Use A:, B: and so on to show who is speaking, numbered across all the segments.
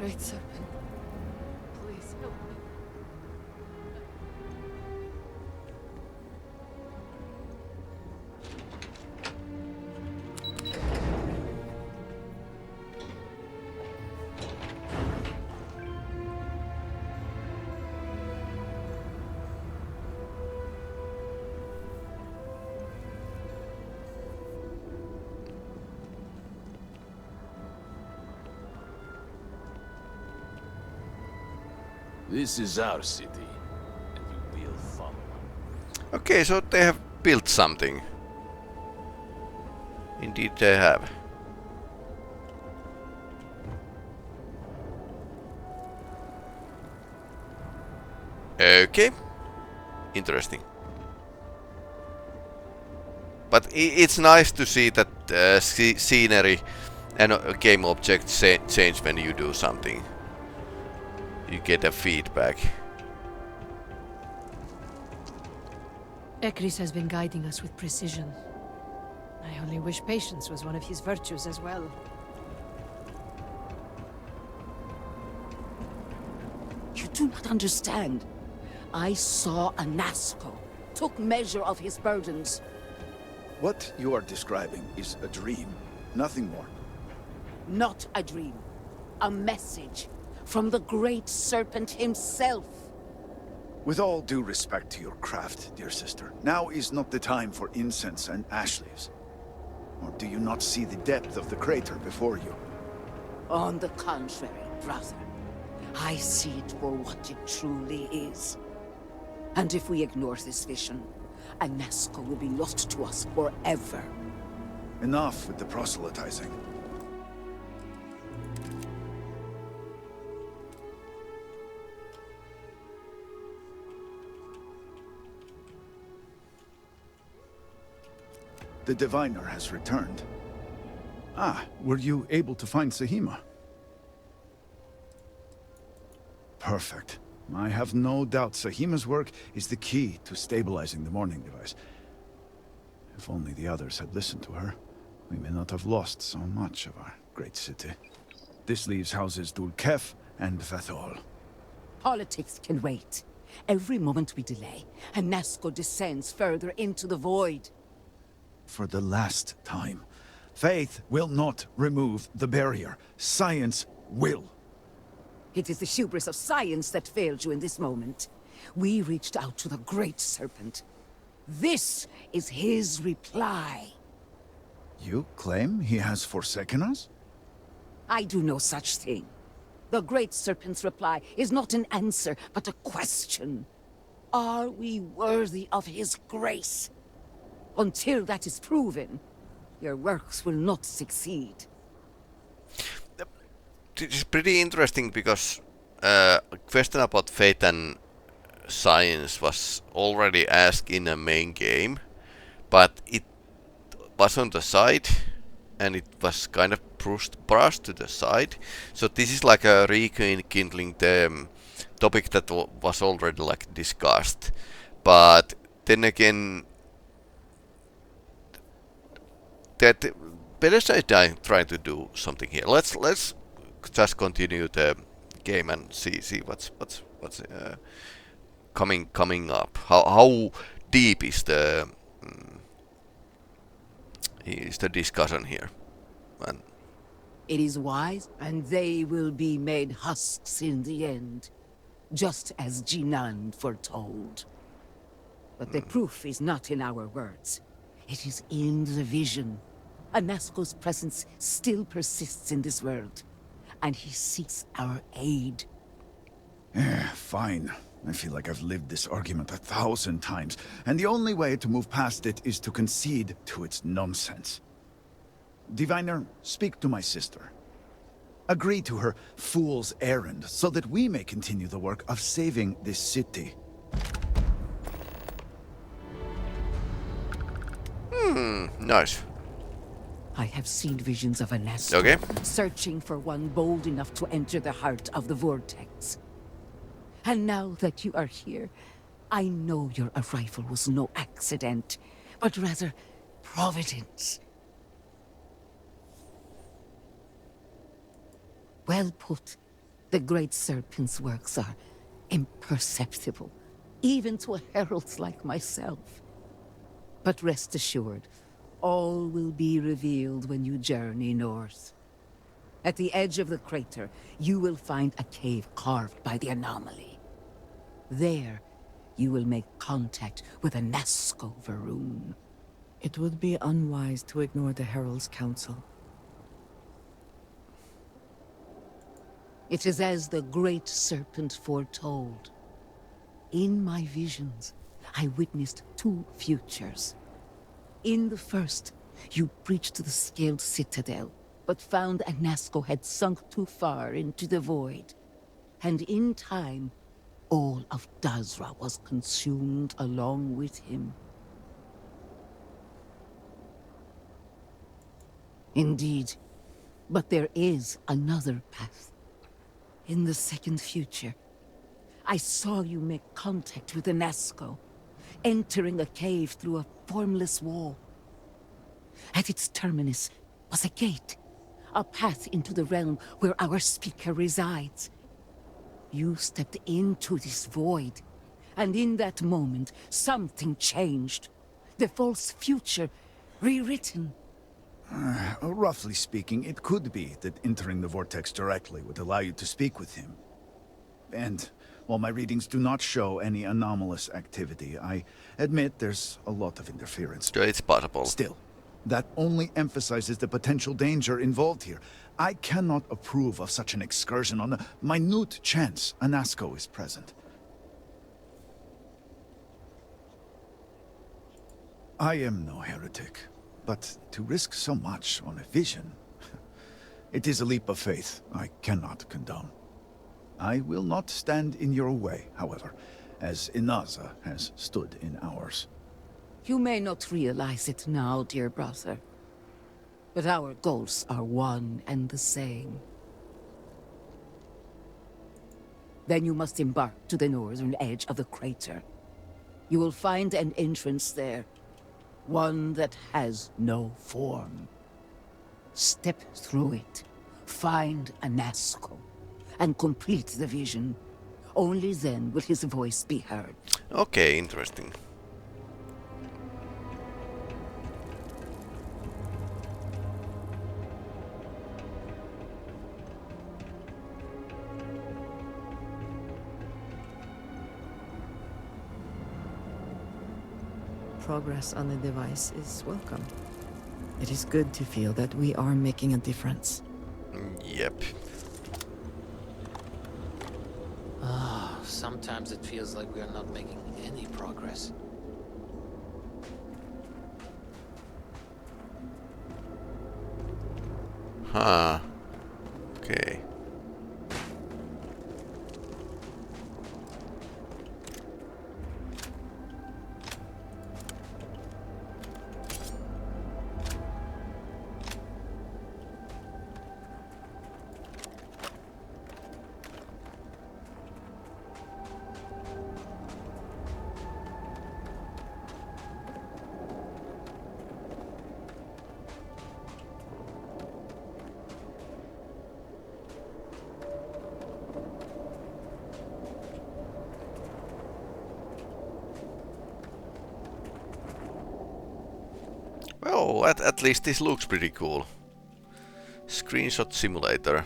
A: Great Serpent, please help me.
B: This is our city, and you will follow.
C: Okay, so they have built something. Indeed they have. Okay. Interesting. But it's nice to see that scenery and game objects change when you do something. You get a feedback.
A: Ekris has been guiding us with precision. I only wish patience was one of his virtues as well.
D: You do not understand. I saw a Nazco, took measure of his burdens.
E: What you are describing is a dream, nothing more.
D: Not a dream. A message from the Great Serpent himself.
E: With all due respect to your craft, dear sister, now is not the time for incense and ash leaves. Or do you not see the depth of the crater before you?
D: On the contrary, brother. I see it for what it truly is. And if we ignore this vision, a Nazca will be lost to us forever.
E: Enough with the proselytizing. The diviner has returned. Ah, were you able to find Sahima? Perfect. I have no doubt Sahima's work is the key to stabilizing the morning device. If only the others had listened to her, we may not have lost so much of our great city. This leaves houses Dul Kef and Vathol.
D: Politics can wait. Every moment we delay, a Nazca descends further into the void.
E: For the last time, faith will not remove the barrier. Science will.
D: It is the hubris of science that failed you in this moment. We reached out to the Great Serpent. This is his reply.
E: You claim he has forsaken us?
D: I do no such thing. The Great Serpent's reply is not an answer, but a question. Are we worthy of his grace? Until that is proven, your works will not succeed.
C: It's pretty interesting because question about faith and science was already asked in a main game, but it was on the side and it was kind of brushed to the side. So this is like a rekindling the topic that was already like discussed. But then again, that Bethesda is trying to do something here. Let's just continue the game and see what's coming up. How deep is the discussion here? And
D: It is wise, and they will be made husks in the end, just as Jinan foretold. But the proof is not in our words. It is in the vision. A Nazco's presence still persists in this world, and he seeks our aid.
E: Fine. I feel like I've lived this argument 1,000 times, and the only way to move past it is to concede to its nonsense. Diviner, speak to my sister. Agree to her fool's errand, so that we may continue the work of saving this city.
C: nice.
D: I have seen visions of a Nazca,
C: Okay.
D: searching for one bold enough to enter the heart of the vortex. And now that you are here, I know your arrival was no accident, but rather providence. Well put. The Great Serpent's works are imperceptible, even to heralds like myself. But rest assured, all will be revealed when you journey north. At the edge of the crater, you will find a cave carved by the anomaly. There, you will make contact with a Nazca Var'uun.
F: It would be unwise to ignore the Herald's counsel.
D: It is as the Great Serpent foretold. In my visions, I witnessed two futures. In the first, you breached the scaled citadel, but found a Nazca had sunk too far into the void. And in time, all of Dazra was consumed along with him. Indeed, but there is another path. In the second future, I saw you make contact with the Nazca, entering a cave through a formless wall. At its terminus was a gate, a path into the realm where our speaker resides. You stepped into this void, and in that moment, something changed. The false future, rewritten.
E: Roughly speaking, it could be that entering the vortex directly would allow you to speak with him. And while my readings do not show any anomalous activity, I admit there's a lot of interference.
C: So it's possible.
E: Still, that only emphasizes the potential danger involved here. I cannot approve of such an excursion on the minute chance a Nazca is present. I am no heretic, but to risk so much on a vision, it is a leap of faith I cannot condone. I will not stand in your way, however, as Inaza has stood in ours.
D: You may not realize it now, dear brother, but our goals are one and the same. Then you must embark to the northern edge of the crater. You will find an entrance there, one that has no form. Step through it, find a Nazca, and complete the vision. Only then will his voice be heard.
C: Okay, interesting.
F: Progress on the device is welcome. It is good to feel that we are making a difference.
C: Yep.
G: Sometimes it feels like we are not making any progress.
C: Huh. Okay. Well, at least this looks pretty cool. Screenshot simulator.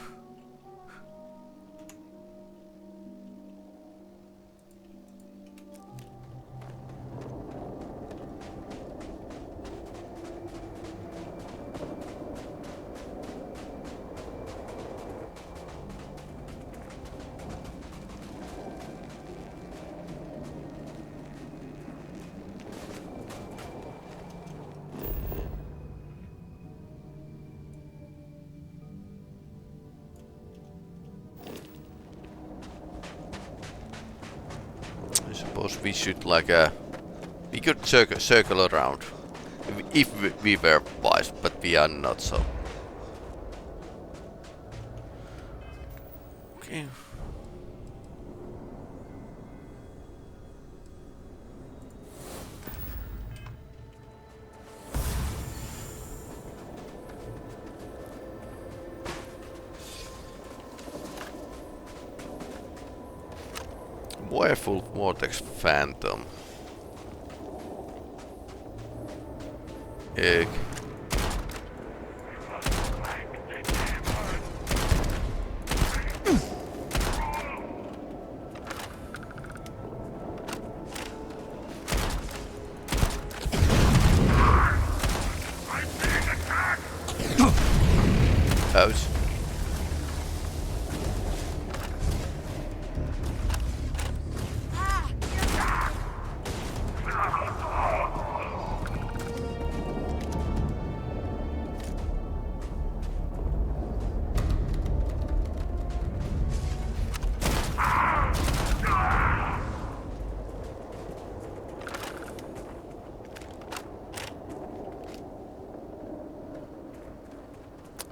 C: Suppose we should we could circle around if we were wise, but we are not, so. Okay. Wireful Vortex Phantom. Egg. Ouch.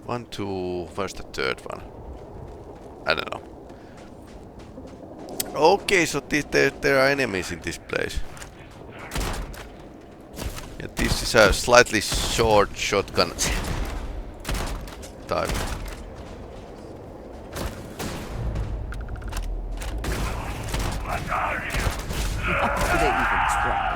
C: One, two, where's the third one? I don't know. Okay, so there are enemies in this place. Yeah, this is a slightly short shotgun type.
D: Do they even try?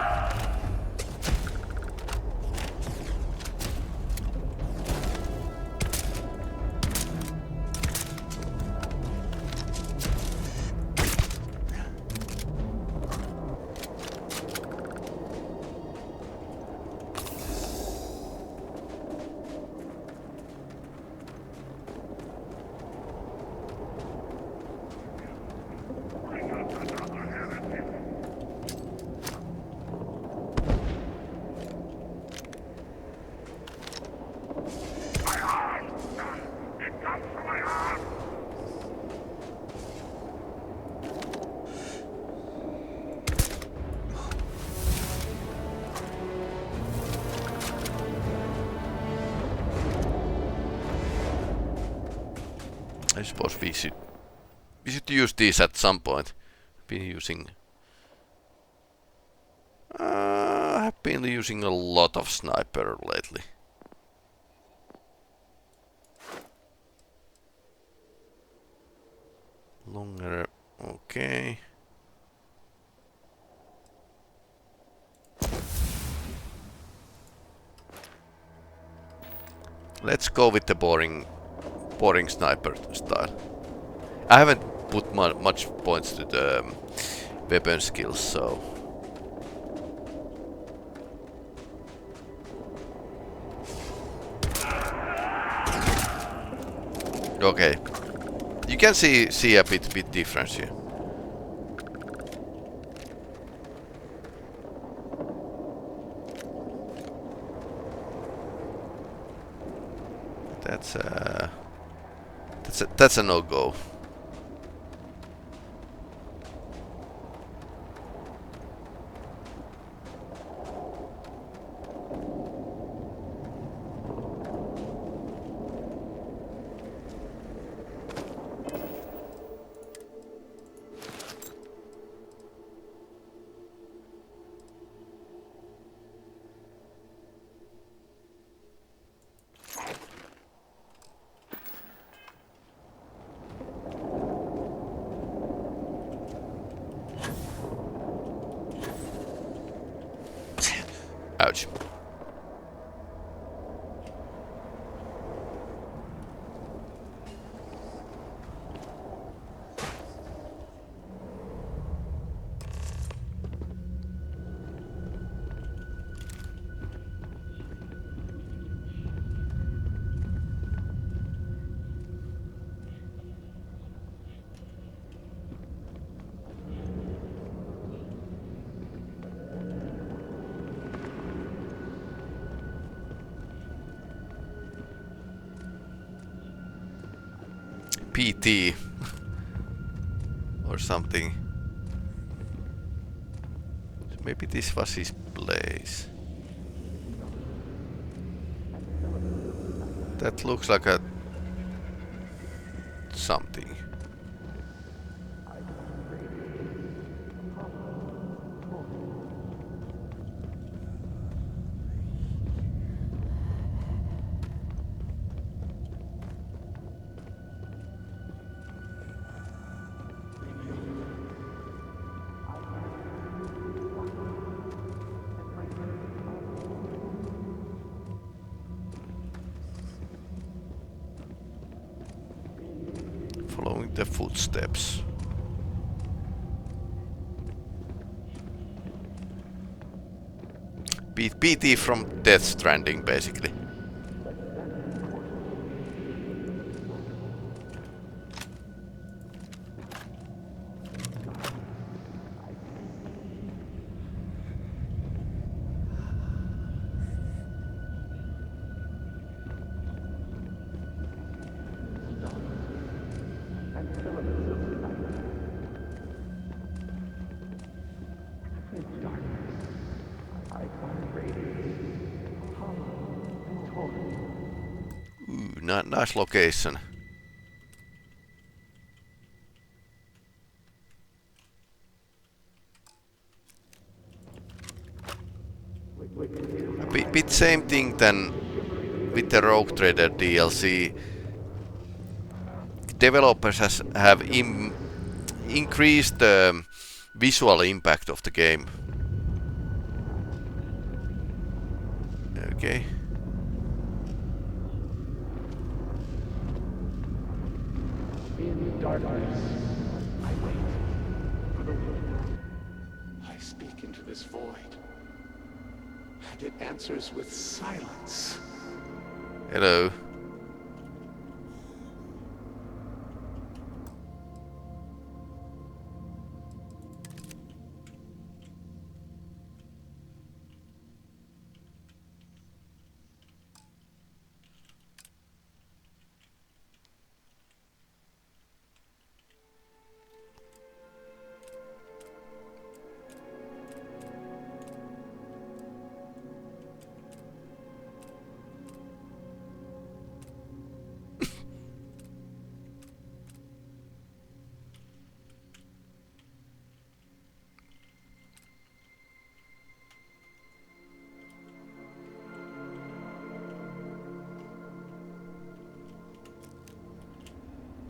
C: I suppose we should use these at some point. Been using. I've been using a lot of sniper lately. Longer, okay. Let's go with the boring sniper style. I haven't put much points to the weapon skills, so. Okay, you can see a bit difference here. That's a no-go. Ouch. PT or something. Maybe this was his place. That looks like a something. Following the footsteps. PT from Death Stranding, basically. Nice location. A bit same thing than with the Rogue Trader DLC. Developers have increased the visual impact of the game. Okay.
H: In darkness, I wait for the wind. I speak into this void, and it answers with silence.
C: Hello.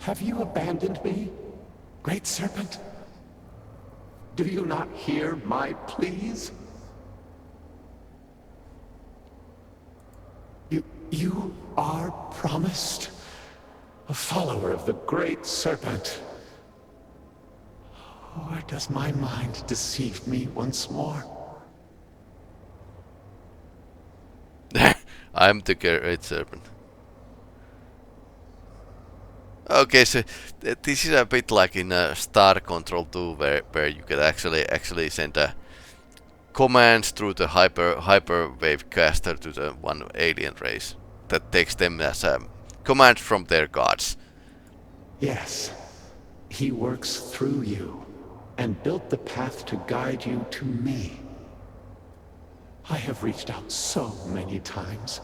H: Have you abandoned me, Great Serpent? Do you not hear my pleas? You are promised a follower of the Great Serpent. Or does my mind deceive me once more?
C: I'm the Great Serpent. Okay, so this is a bit like in Star Control 2, where you can actually send commands through the hyperwave caster to the one alien race that takes them as a command from their gods.
H: Yes, he works through you and built the path to guide you to me. I have reached out so many times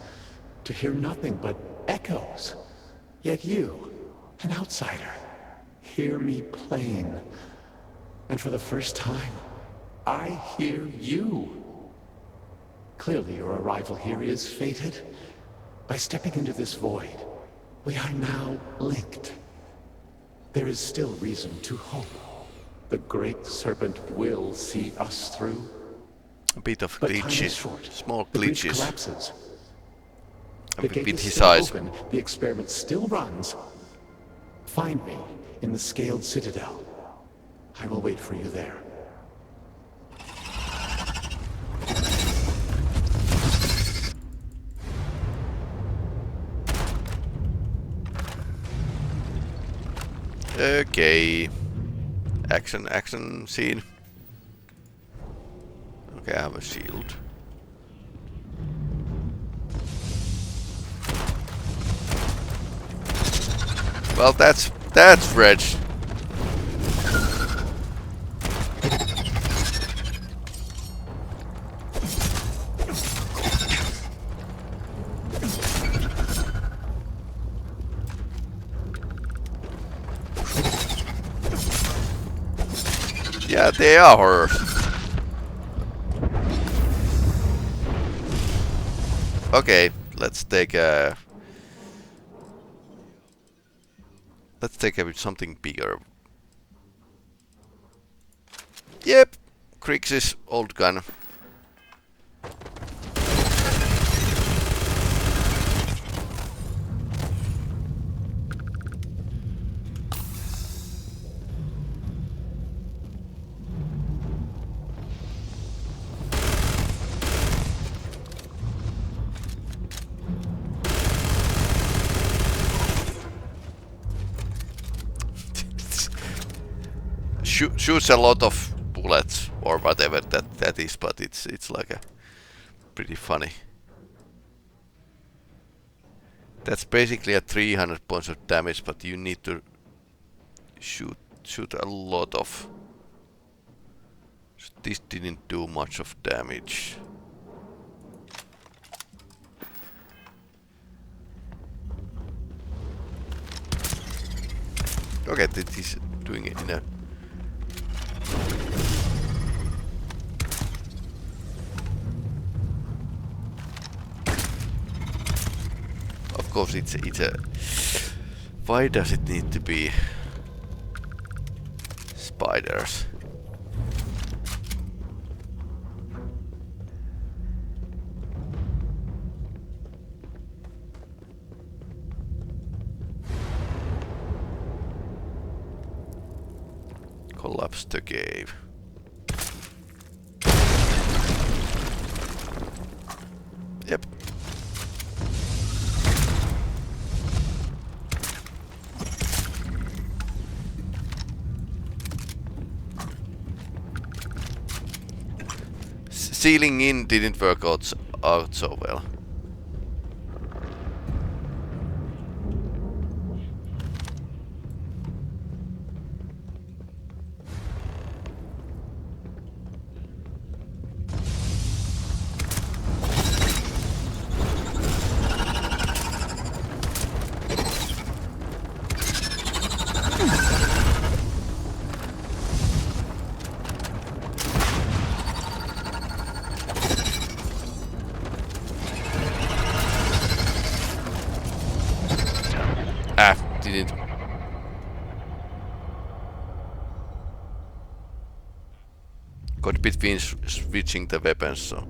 H: to hear nothing but echoes, yet you, an outsider, hear me playing. And for the first time, I hear you. Clearly your arrival here is fated. By stepping into this void, we are now linked. There is still reason to hope. The Great Serpent will see us through.
C: A bit of
H: But time is
C: glitches,
H: short.
C: small
H: The breach
C: glitches.
H: collapses.
C: A
H: The
C: bit
H: gate is
C: his
H: still
C: eyes.
H: open. The experiment still runs. Find me in the Scaled Citadel. I will wait for you there.
C: Okay. Action scene. Okay, I have a shield. Well, that's Reg. Yeah, they are horrors. Okay, let's take a something bigger. Yep, Krix's old gun. shoots a lot of bullets or whatever that is, but it's like a pretty funny. That's basically a 300 points of damage, but you need to shoot a lot of. This didn't do much of damage. Okay, this is doing it in a. Of course, it's a. Why does it need to be spiders? Collapse the cave. Yep. Sealing in didn't work out so well. Didn't. Got between switching the weapons, so.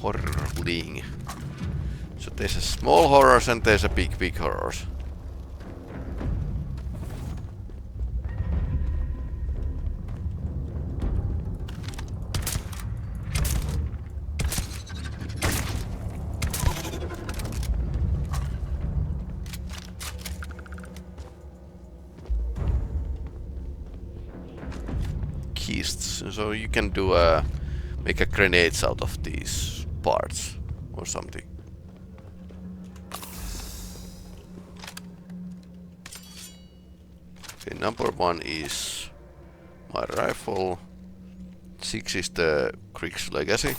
C: Horrorling. So there's a small horrors and there's a big horrors. Kists. So you can do make a grenades out of these parts or something. Okay, number 1 is my rifle. 6 is the Krieg's Legacy.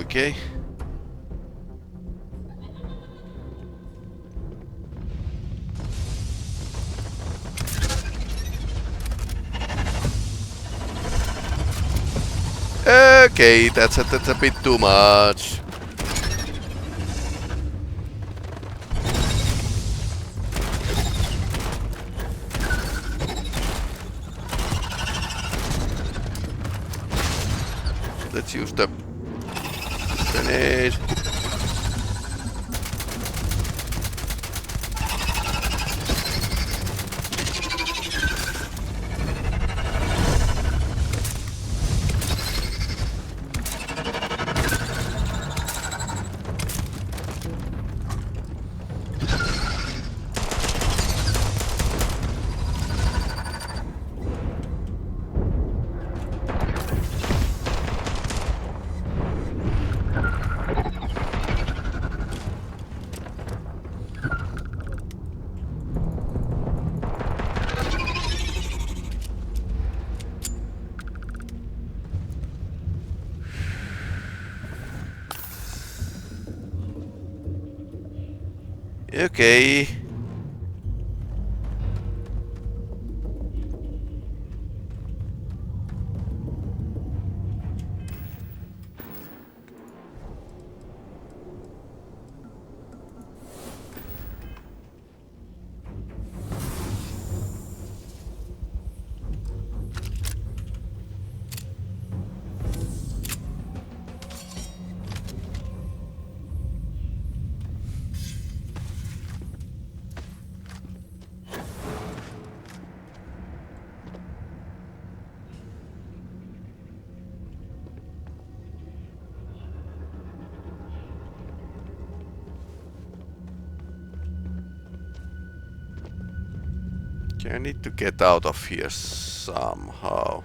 C: Okay. Okay, that's a bit too much. Let's use the grenade. Okay. Okay, I need to get out of here somehow.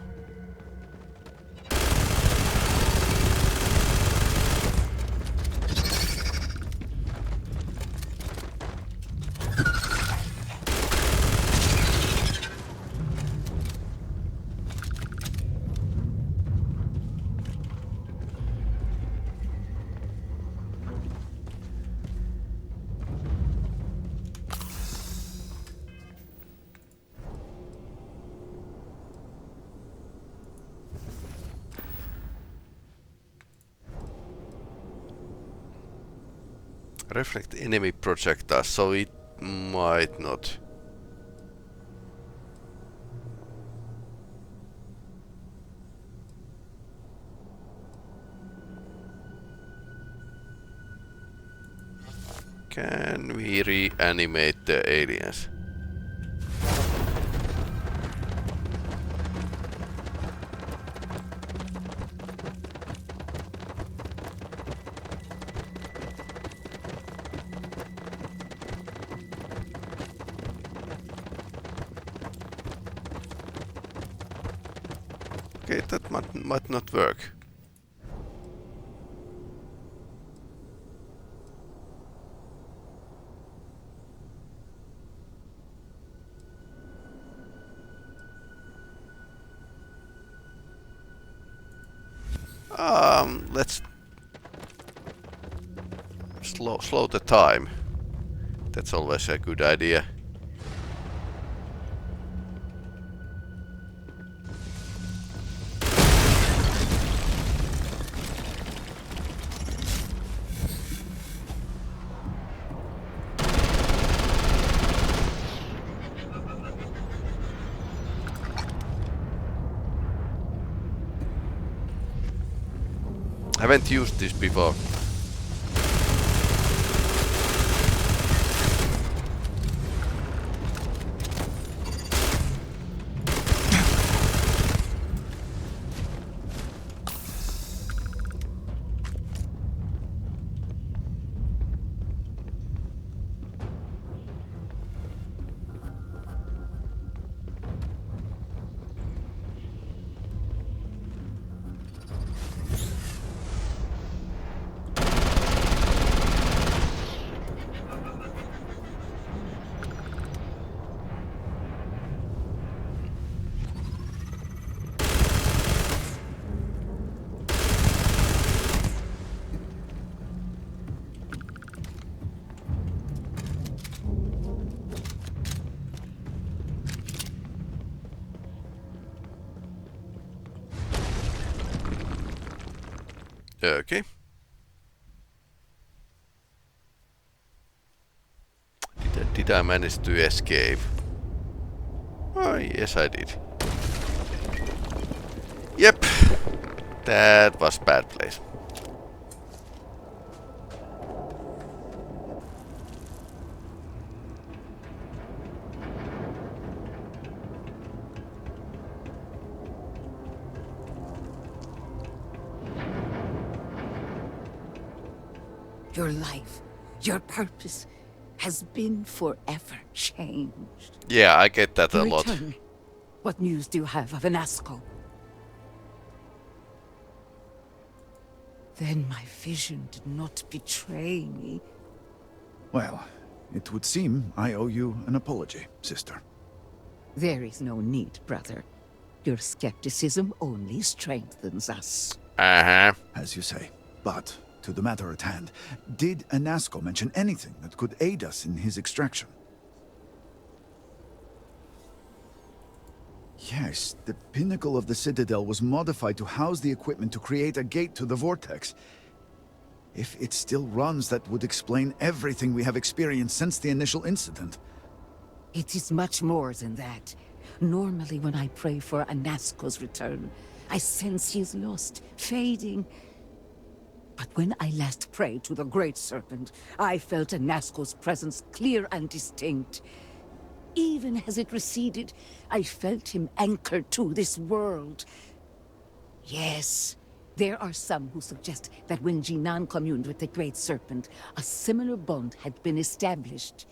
C: Reflect enemy projectiles, so it might not. Can we reanimate the aliens? Okay, that might not work. Let's slow the time. That's always a good idea. I haven't used this before. Okay. Did I manage to escape? Oh, yes I did. Yep. That was bad place.
D: Your life, your purpose, has been forever changed.
C: Yeah, I get that a
D: You
C: lot.
D: return. What news do you have of Anasco? Then my vision did not betray me.
E: Well, it would seem I owe you an apology, sister.
D: There is no need, brother. Your skepticism only strengthens us.
C: Uh-huh.
E: As you say. But, to the matter at hand, did Anasco mention anything that could aid us in his extraction? Yes, the pinnacle of the Citadel was modified to house the equipment to create a gate to the Vortex. If it still runs, that would explain everything we have experienced since the initial incident.
D: It is much more than that. Normally when I pray for Anasco's return, I sense he is lost, fading. But when I last prayed to the Great Serpent, I felt Anasco's presence clear and distinct. Even as it receded, I felt him anchored to this world. Yes, there are some who suggest that when Jinan communed with the Great Serpent, a similar bond had been established.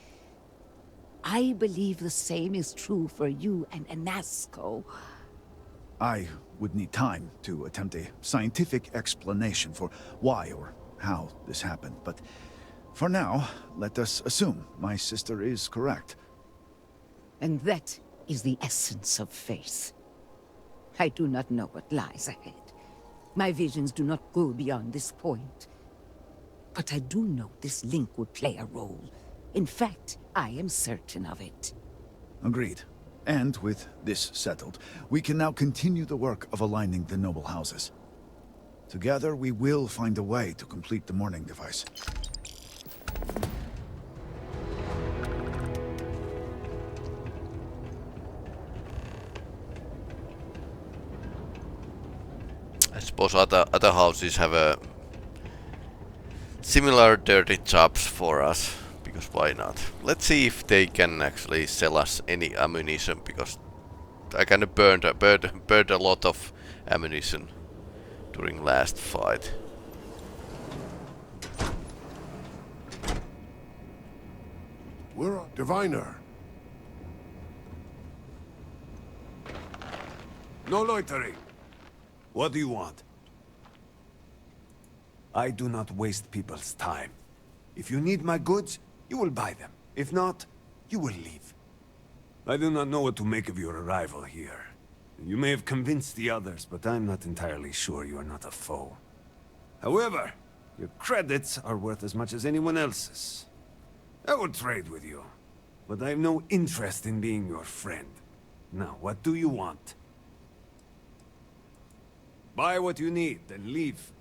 D: I believe the same is true for you and Anasco.
E: I would need time to attempt a scientific explanation for why or how this happened, but for now, let us assume my sister is correct.
D: And that is the essence of faith. I do not know what lies ahead. My visions do not go beyond this point. But I do know this link would play a role. In fact, I am certain of it.
E: Agreed. And with this settled, we can now continue the work of aligning the noble houses. Together, we will find a way to complete the mourning device.
C: I suppose other houses have a similar dirty jobs for us, because why not? Let's see if they can actually sell us any ammunition, because I kind of burned a lot of ammunition during last fight.
I: We're a diviner. No loitering. What do you want? I do not waste people's time. If you need my goods, you will buy them. If not, you will leave. I do not know what to make of your arrival here. You may have convinced the others, but I'm not entirely sure you are not a foe. However, your credits are worth as much as anyone else's. I will trade with you, but I have no interest in being your friend. Now, what do you want? Buy what you need, then leave.